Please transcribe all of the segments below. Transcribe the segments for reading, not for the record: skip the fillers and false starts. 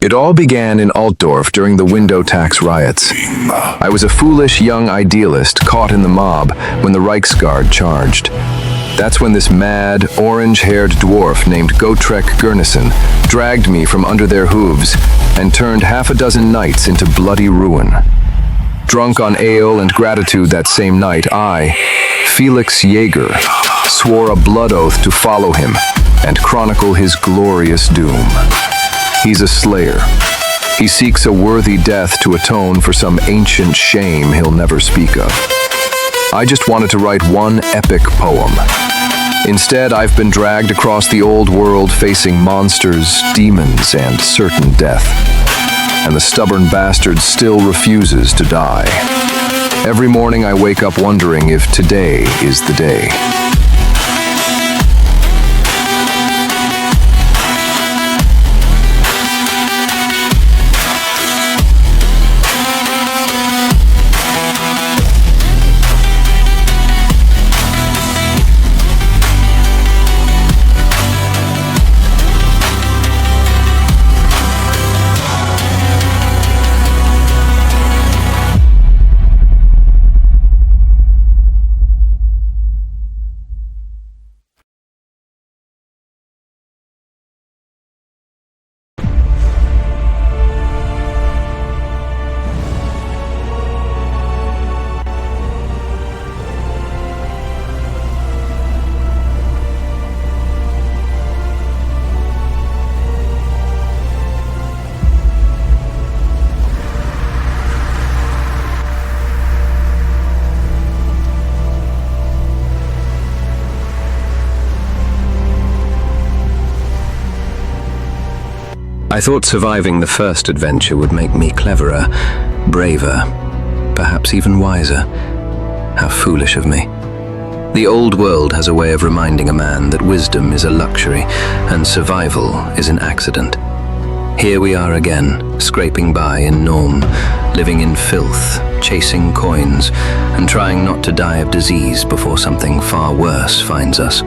It all began in Altdorf during the window tax riots. I was a foolish young idealist caught in the mob when the Reichsguard charged. That's when this mad, orange-haired dwarf named Gotrek dragged me from under their hooves and turned half a dozen knights into bloody ruin. Drunk on ale and gratitude that same night, I, Felix Jaeger, swore a blood oath to follow him and chronicle his glorious doom. He's a slayer. He seeks a worthy death to atone for some ancient shame he'll never speak of. I just wanted to write one epic poem. Instead, I've been dragged across the old world facing monsters, demons, and certain death. And the stubborn bastard still refuses to die. Every morning I wake up wondering if today is the day. I thought surviving the first adventure would make me cleverer, braver, perhaps even wiser. How foolish of me. The old world has a way of reminding a man that wisdom is a luxury and survival is an accident. Here we are again, scraping by in Nuln, living in filth, chasing coins, and trying not to die of disease before something far worse finds us.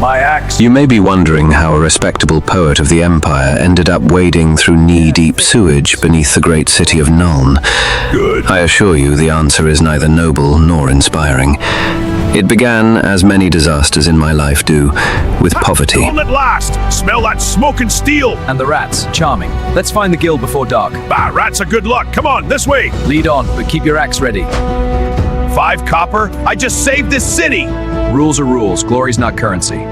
My axe. You may be wondering how a respectable poet of the Empire ended up wading through knee-deep sewage beneath the great city of Nuln. Good. I assure you the answer is neither noble nor inspiring. It began, as many disasters in my life do, with poverty. Nuln at last! Smell that smoke and steel! And the rats, charming. Let's find the guild before dark. Bah, rats are good luck. Come on, this way! Lead on, but keep your axe ready. 5 copper? I just saved this city! Rules are rules, glory's not currency.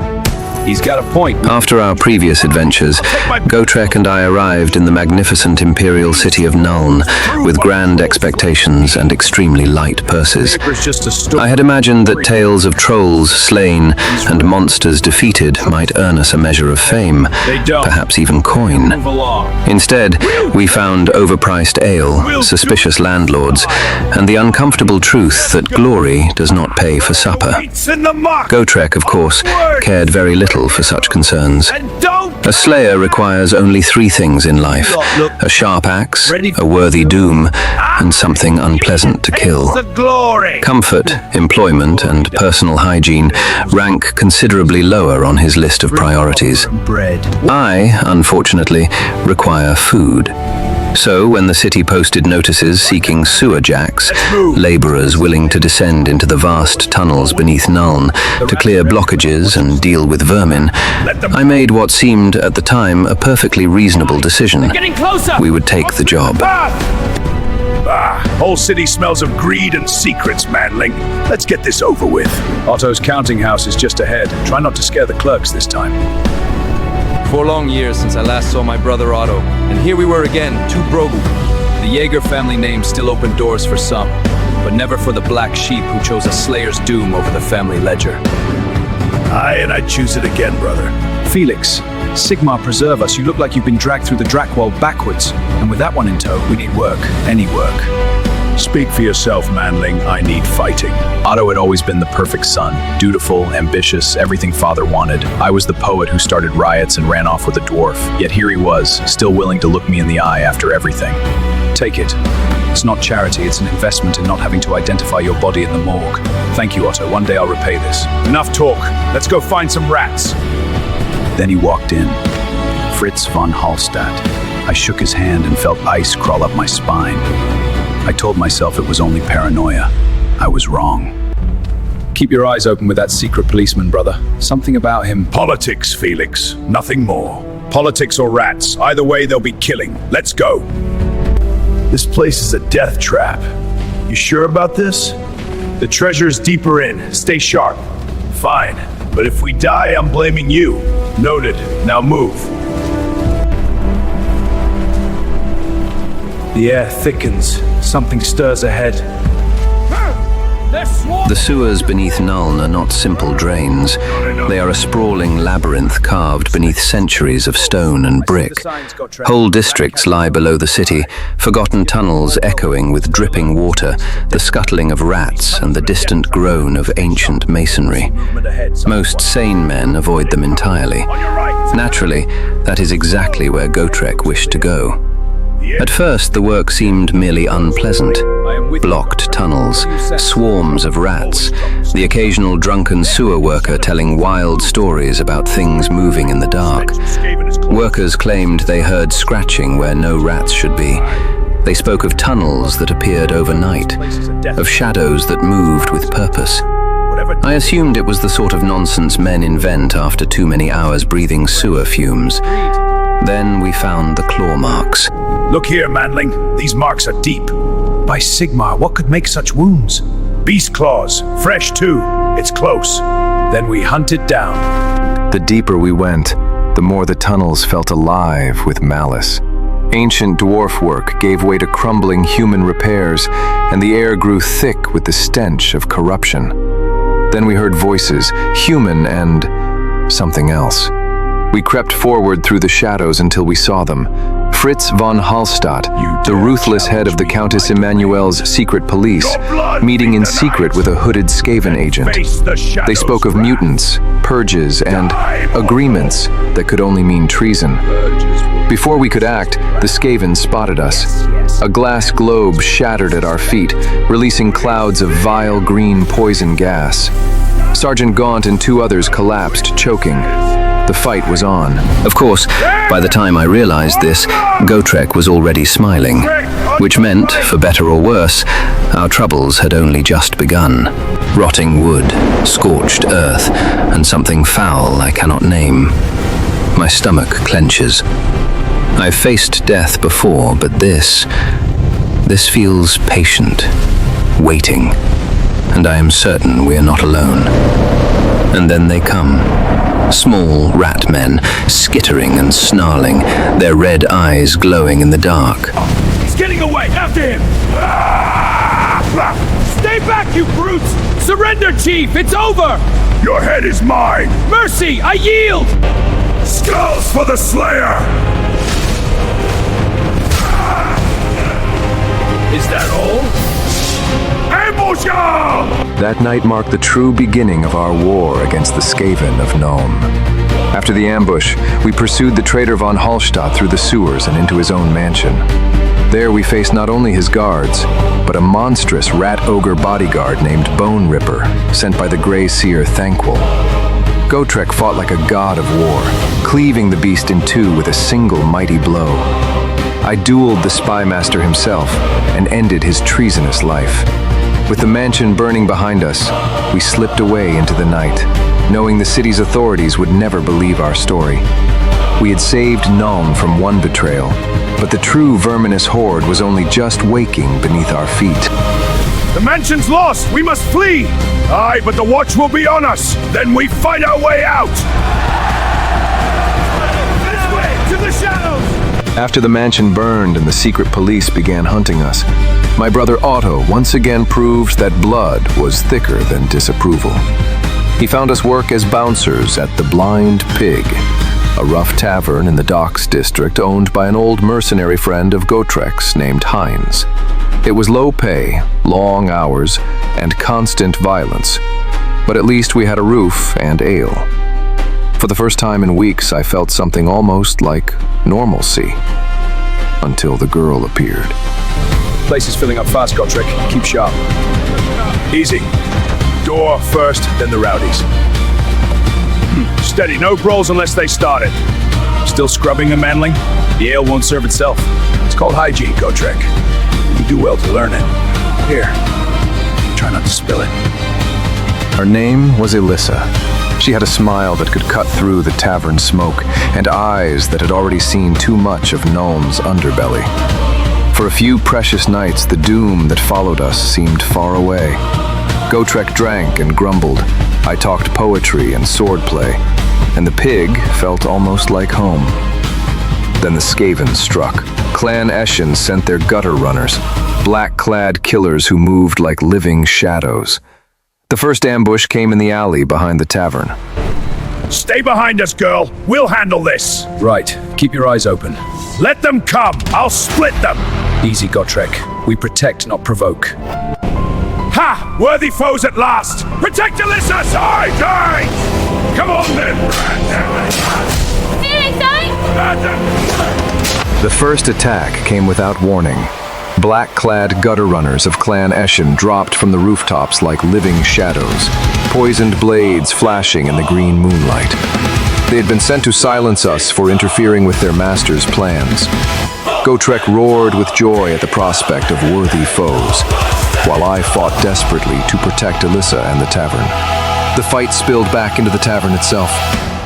He's got a point. After our previous adventures, Gotrek and I arrived in the magnificent imperial city of Nuln, with grand expectations and extremely light purses. I had imagined that tales of trolls slain and monsters defeated might earn us a measure of fame, perhaps even coin. Instead, we found overpriced ale, suspicious landlords, and the uncomfortable truth that glory does not pay for supper. Gotrek, of course, cared very little for such concerns. A slayer requires only 3 things in life: a sharp axe, a worthy doom, and something unpleasant to kill. Comfort, employment, and personal hygiene rank considerably lower on his list of priorities. I, unfortunately, require food. So, when the city posted notices seeking sewer jacks, laborers willing to descend into the vast tunnels beneath Nuln to clear blockages and deal with vermin, I made what seemed at the time a perfectly reasonable decision. We would take the job. Whole city smells of greed and secrets, manling. Let's get this over with. Otto's counting house is just ahead. Try not to scare the clerks this time. 4 long years since I last saw my brother Otto, and here we were again, 2 broke. The Jaeger family name still opened doors for some, but never for the black sheep who chose a slayer's doom over the family ledger. Aye, and I'd choose it again, brother. Felix, Sigmar preserve us, you look like you've been dragged through the Drakwold backwards, and with that one in tow, we need work, any work. Speak for yourself, manling. I need fighting. Otto had always been the perfect son, dutiful, ambitious, everything father wanted. I was the poet who started riots and ran off with a dwarf, yet here he was, still willing to look me in the eye after everything. Take it. It's not charity, it's an investment in not having to identify your body in the morgue. Thank you, Otto. One day I'll repay this. Enough talk. Let's go find some rats. Then he walked in. Fritz von Hallstatt. I shook his hand and felt ice crawl up my spine. I told myself it was only paranoia. I was wrong. Keep your eyes open with that secret policeman, brother. Something about him. Politics, Felix. Nothing more. Politics or rats. Either way, they'll be killing. Let's go. This place is a death trap. You sure about this? The treasure's deeper in. Stay sharp. Fine. But if we die, I'm blaming you. Noted. Now move. The air thickens. Something stirs ahead. The sewers beneath Nuln are not simple drains. They are a sprawling labyrinth carved beneath centuries of stone and brick. Whole districts lie below the city, forgotten tunnels echoing with dripping water, the scuttling of rats and the distant groan of ancient masonry. Most sane men avoid them entirely. Naturally, that is exactly where Gotrek wished to go. At first, the work seemed merely unpleasant. Blocked tunnels, swarms of rats, the occasional drunken sewer worker telling wild stories about things moving in the dark. Workers claimed they heard scratching where no rats should be. They spoke of tunnels that appeared overnight, of shadows that moved with purpose. I assumed it was the sort of nonsense men invent after too many hours breathing sewer fumes. Then we found the claw marks. Look here, manling. These marks are deep. By Sigmar, what could make such wounds? Beast claws. Fresh, too. It's close. Then we hunt it down. The deeper we went, the more the tunnels felt alive with malice. Ancient dwarf work gave way to crumbling human repairs, and the air grew thick with the stench of corruption. Then we heard voices, human and something else. We crept forward through the shadows until we saw them. Fritz von Hallstatt, the ruthless head of the Countess Emmanuel's secret police, meeting in secret with a hooded Skaven agent. They spoke of mutants, purges, and agreements that could only mean treason. Before we could act, the Skaven spotted us. A glass globe shattered at our feet, releasing clouds of vile green poison gas. Sergeant Gaunt and two others collapsed, choking. The fight was on. Of course, by the time I realized this, Gotrek was already smiling, which meant, for better or worse, our troubles had only just begun. Rotting wood, scorched earth, and something foul I cannot name. My stomach clenches. I've faced death before, but this feels patient, waiting, and I am certain we are not alone. And then they come. Small rat men, skittering and snarling, their red eyes glowing in the dark. He's getting away! After him! Stay back, you brutes! Surrender, Chief! It's over! Your head is mine! Mercy! I yield! Skulls for the Slayer! Is that all? Ambush him! That night marked the true beginning of our war against the Skaven of Nuln. After the ambush, we pursued the traitor von Hallstatt through the sewers and into his own mansion. There we faced not only his guards, but a monstrous rat-ogre bodyguard named Bone Ripper, sent by the Grey Seer Thanquol. Gotrek fought like a god of war, cleaving the beast in two with a single mighty blow. I dueled the spy master himself and ended his treasonous life. With the mansion burning behind us, we slipped away into the night, knowing the city's authorities would never believe our story. We had saved Nuln from one betrayal, but the true verminous horde was only just waking beneath our feet. The mansion's lost! We must flee! Aye, but the watch will be on us! Then we fight our way out! This way! To the shadows! After the mansion burned and the secret police began hunting us, my brother Otto once again proved that blood was thicker than disapproval. He found us work as bouncers at the Blind Pig, a rough tavern in the Docks district owned by an old mercenary friend of Gotrek's named Heinz. It was low pay, long hours, and constant violence, but at least we had a roof and ale. For the first time in weeks, I felt something almost like normalcy, until the girl appeared. Place is filling up fast, Gotrek. Keep sharp. Easy. Door first, then the rowdies. Steady, no brawls unless they start it. Still scrubbing and manling? The ale won't serve itself. It's called hygiene, Gotrek. You do well to learn it. Here, try not to spill it. Her name was Elissa. She had a smile that could cut through the tavern smoke, and eyes that had already seen too much of Nuln's underbelly. For a few precious nights, the doom that followed us seemed far away. Gotrek drank and grumbled. I talked poetry and swordplay, and the pig felt almost like home. Then the Skaven struck. Clan Eshin sent their gutter runners, black-clad killers who moved like living shadows. The first ambush came in the alley behind the tavern. Stay behind us, girl. We'll handle this. Right, keep your eyes open. Let them come. I'll split them. Easy, Gotrek. We protect, not provoke. Ha! Worthy foes at last. Protect Elissa. Side, guys! Come on, then. The first attack came without warning. Black-clad gutter runners of Clan Eshin dropped from the rooftops like living shadows, poisoned blades flashing in the green moonlight. They had been sent to silence us for interfering with their master's plans. Gotrek roared with joy at the prospect of worthy foes, while I fought desperately to protect Elissa and the tavern. The fight spilled back into the tavern itself.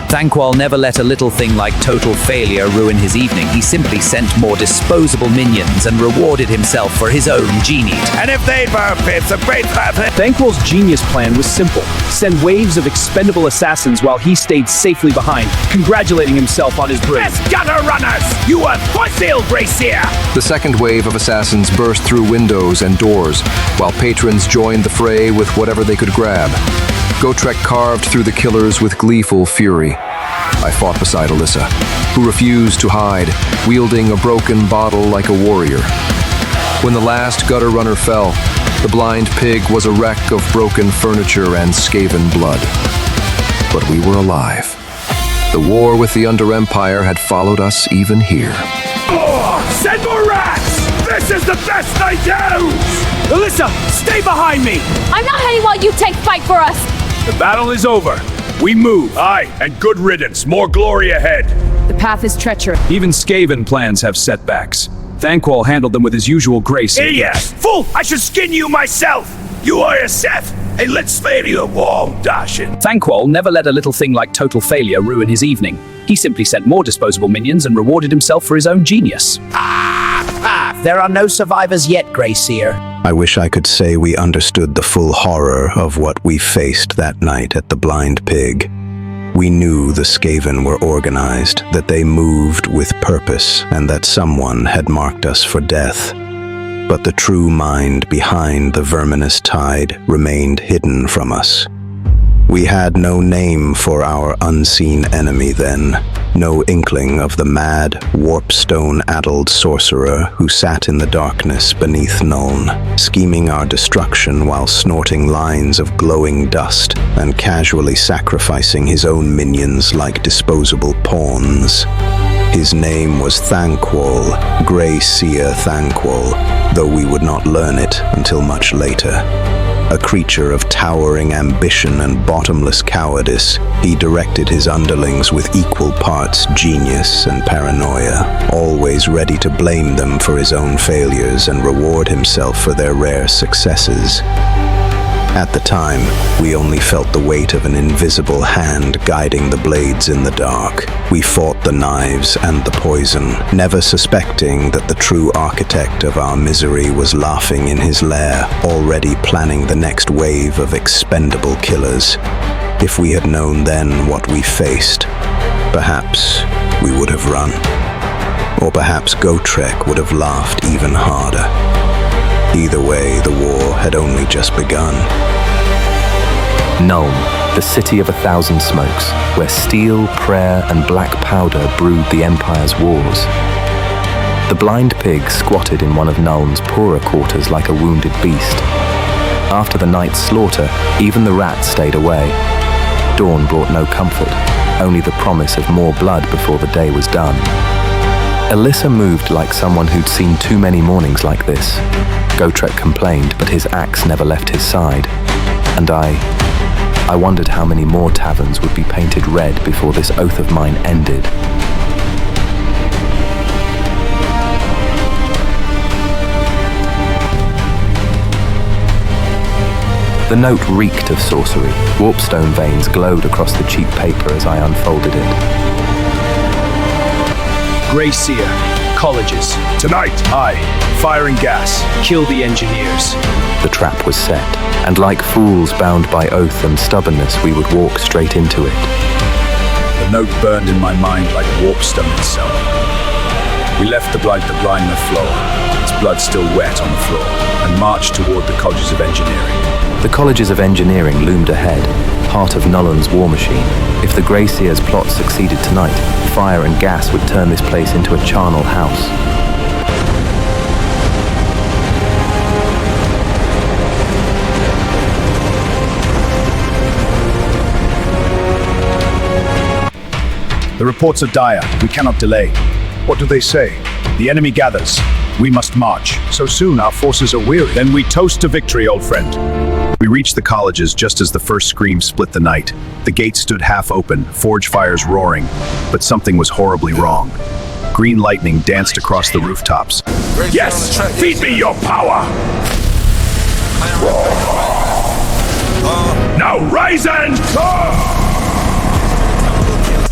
Thankwall never let a little thing like total failure ruin his evening. He simply sent more disposable minions and rewarded himself for his own genius. And if they were bits of great Thankwall's genius plan was simple. Send waves of expendable assassins while he stayed safely behind, congratulating himself on his brilliance. Best gutter runners! You are fossil, Gracier! The second wave of assassins burst through windows and doors, while patrons joined the fray with whatever they could grab. Gotrek carved through the killers with gleeful fury. I fought beside Elissa, who refused to hide, wielding a broken bottle like a warrior. When the last gutter runner fell, the blind pig was a wreck of broken furniture and Skaven blood. But we were alive. The war with the Under Empire had followed us even here. Oh, send more rats! This is the best I do! Elissa, stay behind me! I'm not heading while you take fight for us! The battle is over. We move. Aye, and good riddance. More glory ahead. The path is treacherous. Even Skaven plans have setbacks. Thankwall handled them with his usual grace. Yes, fool! I should skin you myself! You are a Seth, and let's slay you warm dashing. Thankwall never let a little thing like total failure ruin his evening. He simply sent more disposable minions and rewarded himself for his own genius. There are no survivors yet, Greyseer. I wish I could say we understood the full horror of what we faced that night at the Blind Pig. We knew the Skaven were organized, that they moved with purpose, and that someone had marked us for death. But the true mind behind the verminous tide remained hidden from us. We had no name for our unseen enemy then, no inkling of the mad, warpstone-addled sorcerer who sat in the darkness beneath Nuln, scheming our destruction while snorting lines of glowing dust and casually sacrificing his own minions like disposable pawns. His name was Thankwall, Greyseer Thankwall, though we would not learn it until much later. A creature of towering ambition and bottomless cowardice, he directed his underlings with equal parts genius and paranoia, always ready to blame them for his own failures and reward himself for their rare successes. At the time, we only felt the weight of an invisible hand guiding the blades in the dark. We fought the knives and the poison, never suspecting that the true architect of our misery was laughing in his lair, already planning the next wave of expendable killers. If we had known then what we faced, perhaps we would have run. Or perhaps Gotrek would have laughed even harder. Either way, the war had only just begun. Nuln, the city of 1,000 smokes, where steel, prayer, and black powder brewed the Empire's wars. The blind pig squatted in one of Nuln's poorer quarters like a wounded beast. After the night's slaughter, even the rats stayed away. Dawn brought no comfort, only the promise of more blood before the day was done. Elissa moved like someone who'd seen too many mornings like this. Gotrek complained, but his axe never left his side. And I wondered how many more taverns would be painted red before this oath of mine ended. The note reeked of sorcery. Warpstone veins glowed across the cheap paper as I unfolded it. Greyseer, colleges. Tonight, I, fire and gas. Kill the engineers. The trap was set, and like fools bound by oath and stubbornness, we would walk straight into it. The note burned in my mind like warpstone itself. We left the blind on the floor, its blood still wet on the floor, and marched toward the colleges of engineering. The colleges of engineering loomed ahead, part of Nuln's war machine. If the Greyseer's plot succeeded tonight, fire and gas would turn this place into a charnel house. The reports are dire. We cannot delay. What do they say? The enemy gathers. We must march. So soon our forces are weary. Then we toast to victory, old friend. We reached the colleges just as the first scream split the night. The gates stood half open, forge fires roaring, but something was horribly wrong. Green lightning danced across the rooftops. Yes! Feed me your power! Now rise and come!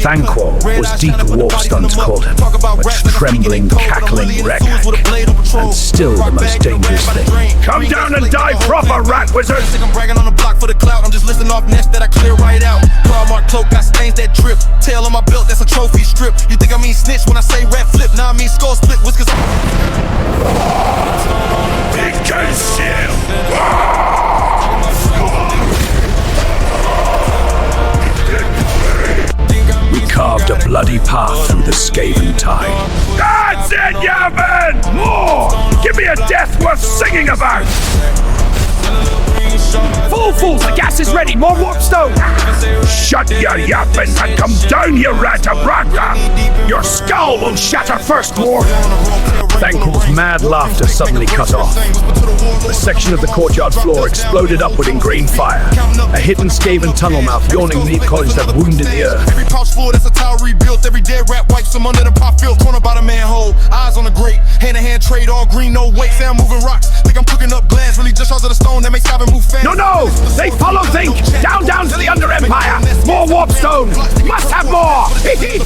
Thanquo was deep Warpstone's called him, a trembling, cackling wreck, and still the most dangerous thing. Come down and die proper, rat wizard! I'm bragging on the block for the clout. I'm just listing off nests that I clear right out. Claw mark cloak, got stains that drip. Tail on my belt, that's a trophy strip. You think I mean snitch when I say rat flip? Nah, I mean skull split, whiskers. Big gun shield! We carved a bloody path through the Skaven tide. That's it, Yavin! More! Give me a death worth singing about! Fools, the gas is ready, more Warpstone! Shut your yapping and come down, you rat of Ragnar! Your skull will shatter first, War! Thanquo's mad laughter suddenly cut off. A section of the courtyard floor exploded upward in green fire. A hidden Skaven tunnel mouth yawning beneath college that wounded the earth. Every pouch full, that's a tower rebuilt. Every dead rat wipes them under the pot field. Corner by the manhole, eyes on the grate. Hand-to-hand trade, all green, no weight. Say I'm moving rocks, think I'm cooking up glass. Really just shards of the stone that makes Skaven move fast. No! They follow Think! Down to the Under Empire! More Warpstone! Must have more!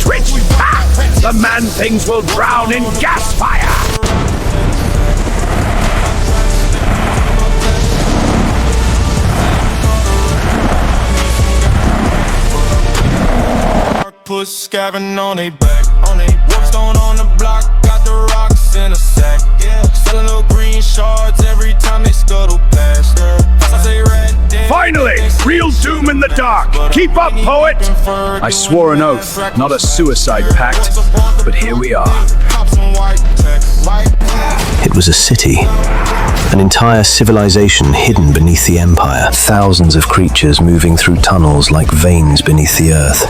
Twitch! Ha! The man-things will drown in gas fire! Put Skaven on they back, Warpstone on the block, got the rocks in a sack. Selling little green shards every time they scuttle past. I say red dead. Finally! Real doom in the dark! Keep up, poet! I swore an oath, not a suicide pact, but here we are. It was a city. An entire civilization hidden beneath the Empire. Thousands of creatures moving through tunnels like veins beneath the earth.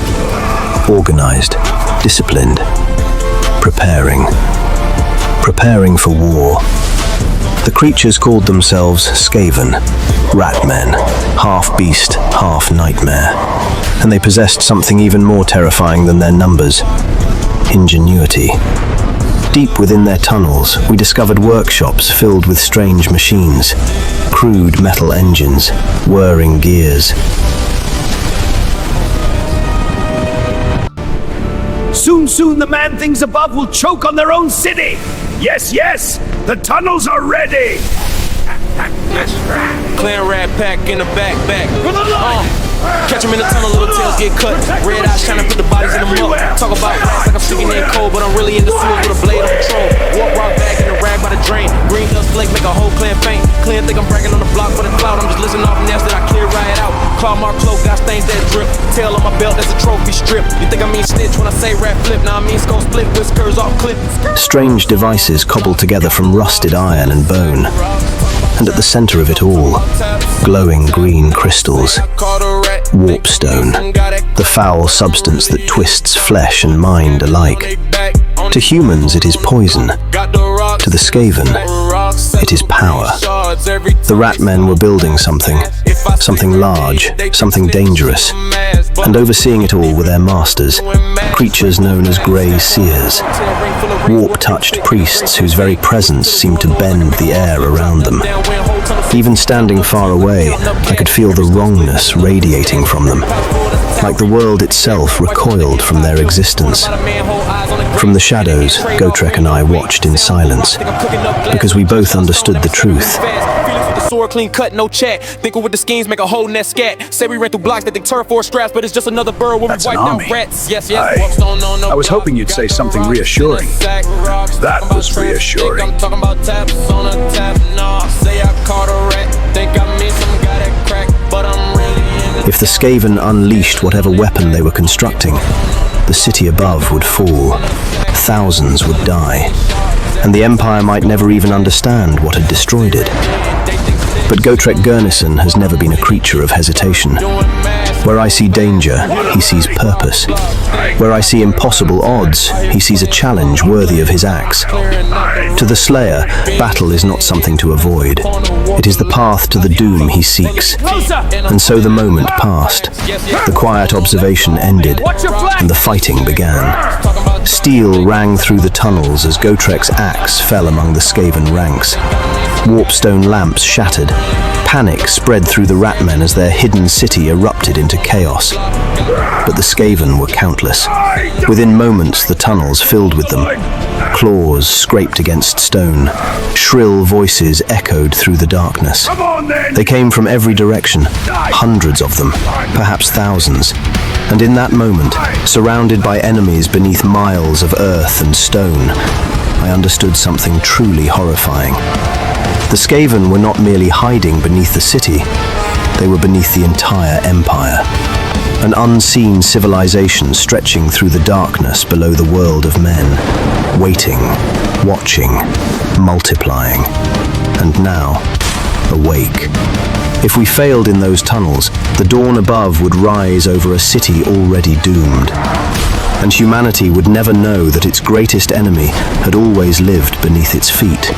Organized, disciplined, preparing for war. The creatures called themselves Skaven, rat-men, half beast, half nightmare. And they possessed something even more terrifying than their numbers: ingenuity. Deep within their tunnels, we discovered workshops filled with strange machines, crude metal engines, whirring gears. Soon the man-things above will choke on their own city! Yes! The tunnels are ready! Clan rat pack in the back. Catch 'em in the tunnel, little tails get cut. Red eyes trying to put the bodies in the mud. Talk about rats like I'm sticking in cold, but I'm really in the sewer with a blade of patrol. Walk rock bag in a rag by the drain. Green dust flake make a whole clan faint. Clan think I'm bragging on the block for the cloud. I'm just listening off nests that I clear right out. Claw mark cloak, got stains that drip. Tail on my belt, that's a trophy strip. You think I mean snitch when I say rat flip? Nah, I mean skull split, whiskers off clip. Strange devices cobbled together from rusted iron and bone. And at the center of it all, glowing green crystals. Warpstone, the foul substance that twists flesh and mind alike. To humans it is poison. To the Skaven, it is power. The rat men were building something, something large, something dangerous. And overseeing it all were their masters, creatures known as Grey Seers, warp-touched priests whose very presence seemed to bend the air around them. Even standing far away, I could feel the wrongness radiating from them, like the world itself recoiled from their existence. From the shadows, Gotrek and I watched in silence, because we both understood the truth. Sword clean cut, no chat. Thinking with the schemes, make a whole nest scat. Say we ran through blocks that they turf for straps, but it's just another burrow where we wipe out rats. Yes, yes. I was hoping you'd say something reassuring. That was reassuring. I'm talking about taps on a tap. No, say I caught a rat. Think I missed some guy that crack, but I'm really in. If the Skaven unleashed whatever weapon they were constructing, the city above would fall, thousands would die, and the Empire might never even understand what had destroyed it. But Gotrek Gurnison has never been a creature of hesitation. Where I see danger, he sees purpose. Where I see impossible odds, he sees a challenge worthy of his axe. To the Slayer, battle is not something to avoid. It is the path to the doom he seeks. And so the moment passed. The quiet observation ended, and the fighting began. Steel rang through the tunnels as Gotrek's axe fell among the Skaven ranks. Warpstone lamps shattered. Panic spread through the Ratmen as their hidden city erupted into chaos. But the Skaven were countless. Within moments, the tunnels filled with them. Claws scraped against stone. Shrill voices echoed through the darkness. They came from every direction, hundreds of them, perhaps thousands. And in that moment, surrounded by enemies beneath miles of earth and stone, I understood something truly horrifying. The Skaven were not merely hiding beneath the city, they were beneath the entire empire. An unseen civilization stretching through the darkness below the world of men, waiting, watching, multiplying, and now, awake. If we failed in those tunnels, the dawn above would rise over a city already doomed. And humanity would never know that its greatest enemy had always lived beneath its feet.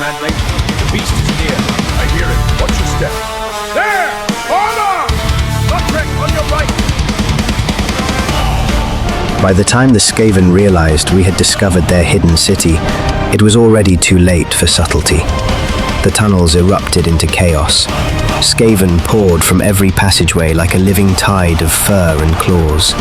The beast is near. I hear it. Watch your step. There! Armor! Gotrek, on your right! By the time the Skaven realized we had discovered their hidden city, it was already too late for subtlety. The tunnels erupted into chaos. Skaven poured from every passageway like a living tide of fur and claws.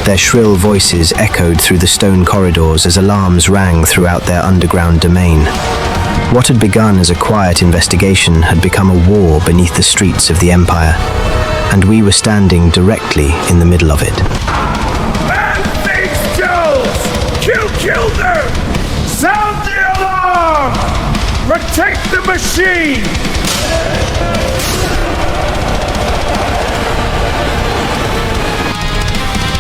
Their shrill voices echoed through the stone corridors as alarms rang throughout their underground domain. What had begun as a quiet investigation had become a war beneath the streets of the Empire, and we were standing directly in the middle of it. Man-faced Joes! Kill them! Sound the alarm! Protect the machine!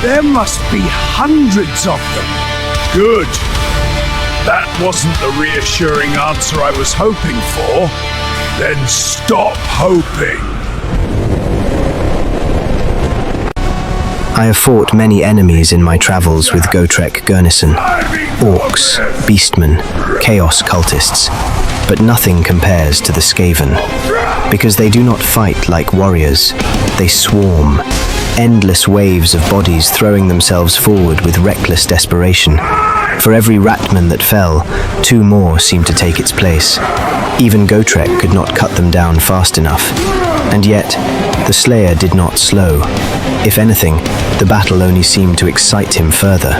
There must be hundreds of them. Good. That wasn't the reassuring answer I was hoping for. Then stop hoping. I have fought many enemies in my travels with Gotrek Gurnison. Orcs, beastmen, chaos cultists. But nothing compares to the Skaven. Because they do not fight like warriors. They swarm. Endless waves of bodies throwing themselves forward with reckless desperation. For every Ratman that fell, 2 more seemed to take its place. Even Gotrek could not cut them down fast enough. And yet, the Slayer did not slow. If anything, the battle only seemed to excite him further.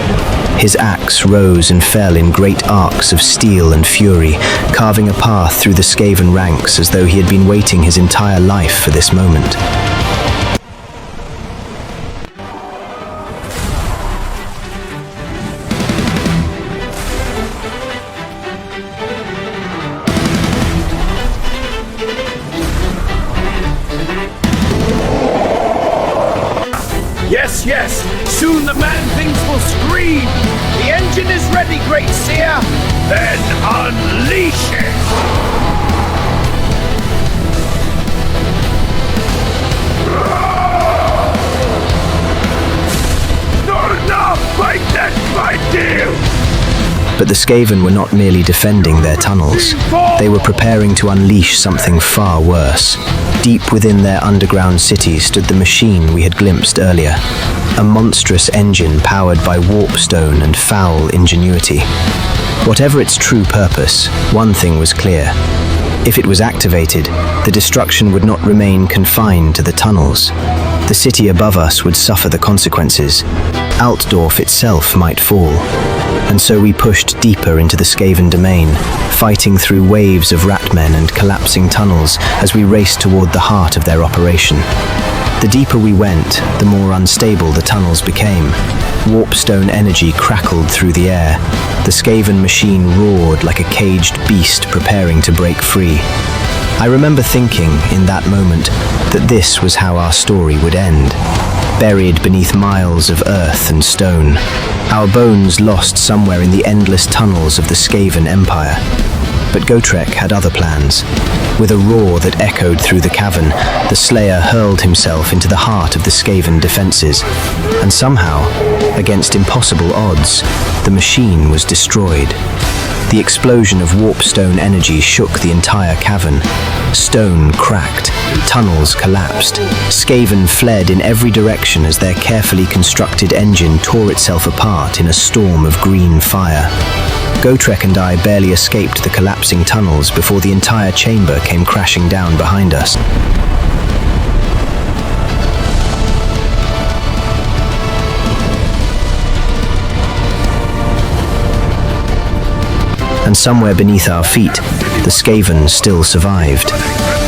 His axe rose and fell in great arcs of steel and fury, carving a path through the Skaven ranks as though he had been waiting his entire life for this moment. Yes, yes! Soon the man-things will scream! The engine is ready, Great Seer! Then unleash it! Not enough! Fight that fight deal! But the Skaven were not merely defending their tunnels. They were preparing to unleash something far worse. Deep within their underground city stood the machine we had glimpsed earlier. A monstrous engine powered by warpstone and foul ingenuity. Whatever its true purpose, one thing was clear. If it was activated, the destruction would not remain confined to the tunnels. The city above us would suffer the consequences. Altdorf itself might fall. And so we pushed deeper into the Skaven domain, fighting through waves of ratmen and collapsing tunnels as we raced toward the heart of their operation. The deeper we went, the more unstable the tunnels became. Warpstone energy crackled through the air. The Skaven machine roared like a caged beast preparing to break free. I remember thinking, in that moment, that this was how our story would end. Buried beneath miles of earth and stone, our bones lost somewhere in the endless tunnels of the Skaven Empire. But Gotrek had other plans. With a roar that echoed through the cavern, the Slayer hurled himself into the heart of the Skaven defenses. And somehow, against impossible odds, the machine was destroyed. The explosion of warpstone energy shook the entire cavern. Stone cracked, tunnels collapsed. Skaven fled in every direction as their carefully constructed engine tore itself apart in a storm of green fire. Gotrek and I barely escaped the collapsing tunnels before the entire chamber came crashing down behind us. And somewhere beneath our feet, the Skaven still survived.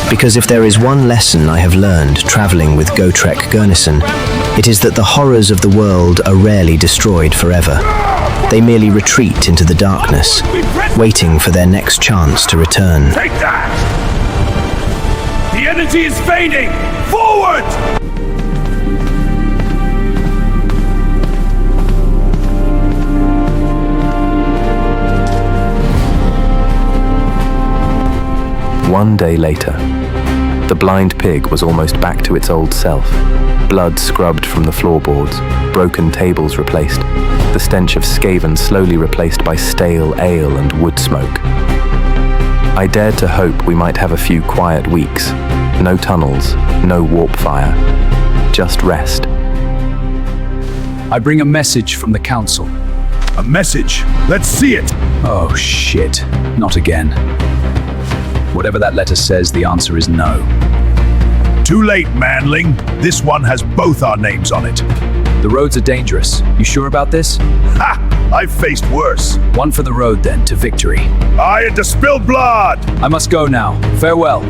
Because if there is one lesson I have learned traveling with Gotrek Garrison, it is that the horrors of the world are rarely destroyed forever. They merely retreat into the darkness, waiting for their next chance to return. Take that! The energy is fading! Forward! One day later, the blind pig was almost back to its old self. Blood scrubbed from the floorboards, broken tables replaced, the stench of Skaven slowly replaced by stale ale and wood smoke. I dared to hope we might have a few quiet weeks. No tunnels, no warp fire, just rest. I bring a message from the council. A message? Let's see it! Oh shit, not again. Whatever that letter says, the answer is no. Too late, manling. This one has both our names on it. The roads are dangerous. You sure about this? Ha! I've faced worse. One for the road then, to victory. Aye, and to spill blood! I must go now. Farewell.